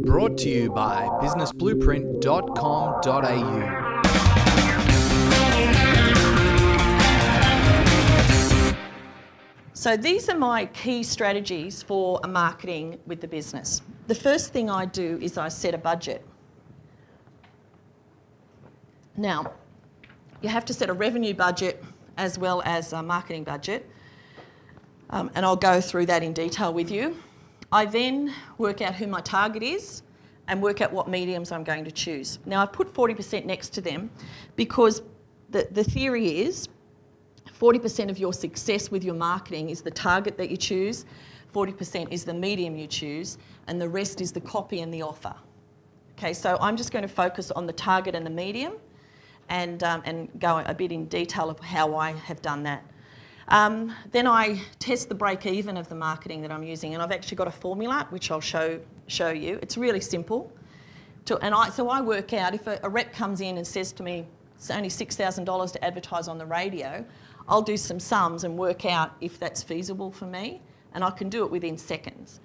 Brought to you by businessblueprint.com.au. So these are my key strategies for marketing with the business. The first thing I do is I set a budget. Now, you have to set a revenue budget as well as a marketing budget, and I'll go through that in detail with you. I then work out who my target is and work out what mediums I'm going to choose. Now, I've put 40% next to them because the theory is 40% of your success with your marketing is the target that you choose, 40% is the medium you choose, and the rest is the copy and the offer. Okay, so I'm just going to focus on the target and the medium and go a bit in detail of how I have done that. Then I test the break even of the marketing that I'm using, and I've actually got a formula which I'll show you. It's really simple. So I work out if a rep comes in and says to me, it's only $6,000 to advertise on the radio, I'll do some sums and work out if that's feasible for me, and I can do it within seconds.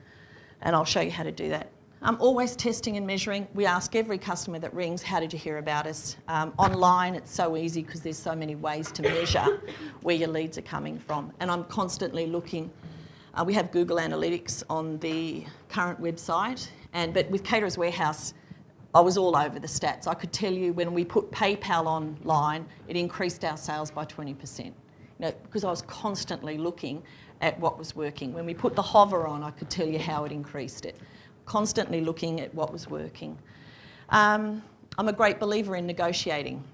And I'll show you how to do that. I'm always testing and measuring. We ask every customer that rings, how did you hear about us? Online, it's so easy because there's so many ways to measure where your leads are coming from. And I'm constantly looking. We have Google Analytics on the current website, but with Caterers Warehouse, I was all over the stats. I could tell you when we put PayPal online, it increased our sales by 20%. Because I was constantly looking at what was working. When we put the hover on, I could tell you how it increased it. Constantly looking at what was working. I'm a great believer in negotiating,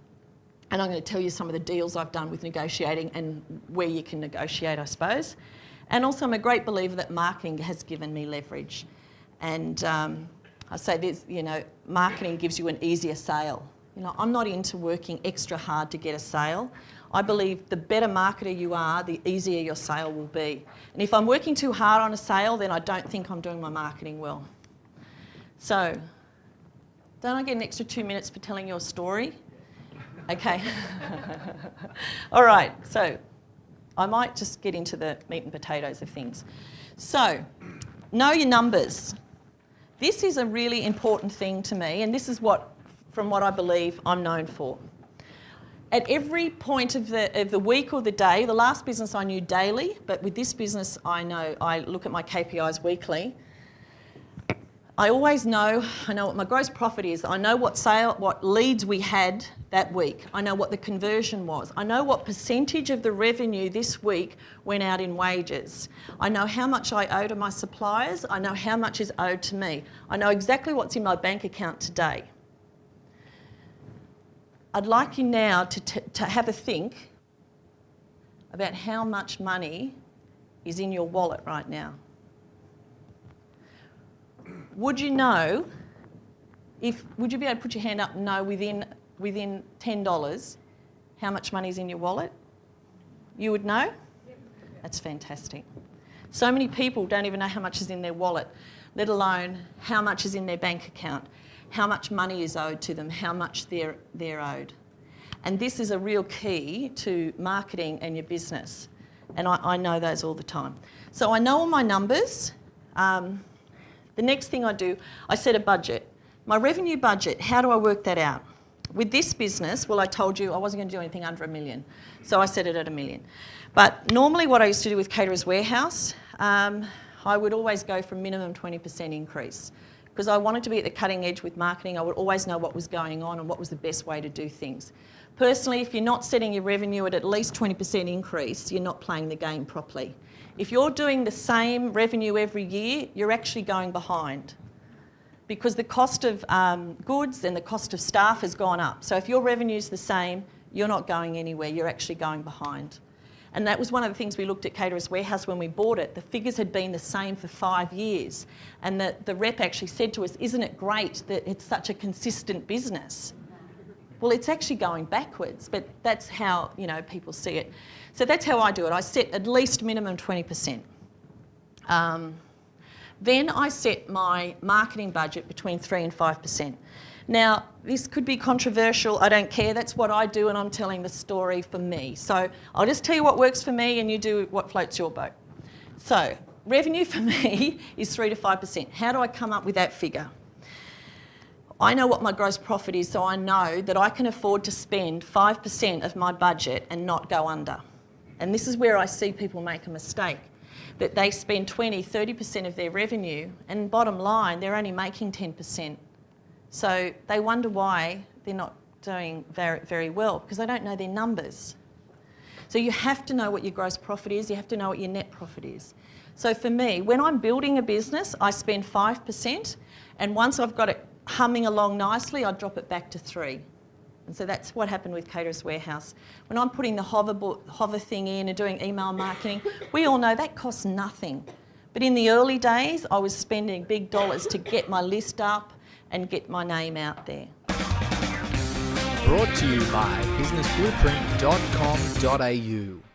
and I'm going to tell you some of the deals I've done with negotiating and where you can negotiate, I suppose. And also I'm a great believer that marketing has given me leverage. And I say this, marketing gives you an easier sale. I'm not into working extra hard to get a sale. I believe the better marketer you are, the easier your sale will be. And if I'm working too hard on a sale, then I don't think I'm doing my marketing well. So, don't I get an extra 2 minutes for telling your story? Okay. All right, so I might just get into the meat and potatoes of things. So, know your numbers. This is a really important thing to me, and this is from what I believe I'm known for. At every point of the week or the day, the last business I knew daily, but with this business I look at my KPIs weekly. I always know, I know what my gross profit is, I know what leads we had that week, I know what the conversion was, I know what percentage of the revenue this week went out in wages, I know how much I owe to my suppliers, I know how much is owed to me, I know exactly what's in my bank account today. I'd like you now to have a think about how much money is in your wallet right now. Would you know, would you be able to put your hand up and know within $10 how much money is in your wallet? You would know? That's fantastic. So many people don't even know how much is in their wallet, let alone how much is in their bank account, how much money is owed to them, how much they're owed. And this is a real key to marketing and your business. And I know those all the time. So I know all my numbers. The next thing I do, I set a budget. My revenue budget, how do I work that out? With this business, well, I told you I wasn't going to do anything under $1 million. So I set it at $1 million. But normally what I used to do with Caterers Warehouse, I would always go for minimum 20% increase. Because I wanted to be at the cutting edge with marketing, I would always know what was going on and what was the best way to do things. Personally, if you're not setting your revenue at least 20% increase, you're not playing the game properly. If you're doing the same revenue every year, you're actually going behind because the cost of goods and the cost of staff has gone up. So if your revenue's the same, you're not going anywhere, you're actually going behind. And that was one of the things we looked at Caterers Warehouse when we bought it. The figures had been the same for 5 years. And the rep actually said to us, isn't it great that it's such a consistent business? Well, it's actually going backwards, but that's how people see it. So that's how I do it. I set at least minimum 20%. Then I set my marketing budget between 3 and 5%. Now, this could be controversial, I don't care, that's what I do and I'm telling the story for me. So I'll just tell you what works for me and you do what floats your boat. So revenue for me is 3 to 5%. How do I come up with that figure? I know what my gross profit is, so I know that I can afford to spend 5% of my budget and not go under. And this is where I see people make a mistake, that they spend 20, 30% of their revenue, and bottom line, they're only making 10%. So they wonder why they're not doing very, very well, because they don't know their numbers. So you have to know what your gross profit is, you have to know what your net profit is. So for me, when I'm building a business, I spend 5%, and once I've got it humming along nicely, I drop it back to 3. And so that's what happened with Caterers Warehouse. When I'm putting the hover thing in and doing email marketing, we all know that costs nothing. But in the early days, I was spending big dollars to get my list up and get my name out there. Brought to you by businessblueprint.com.au.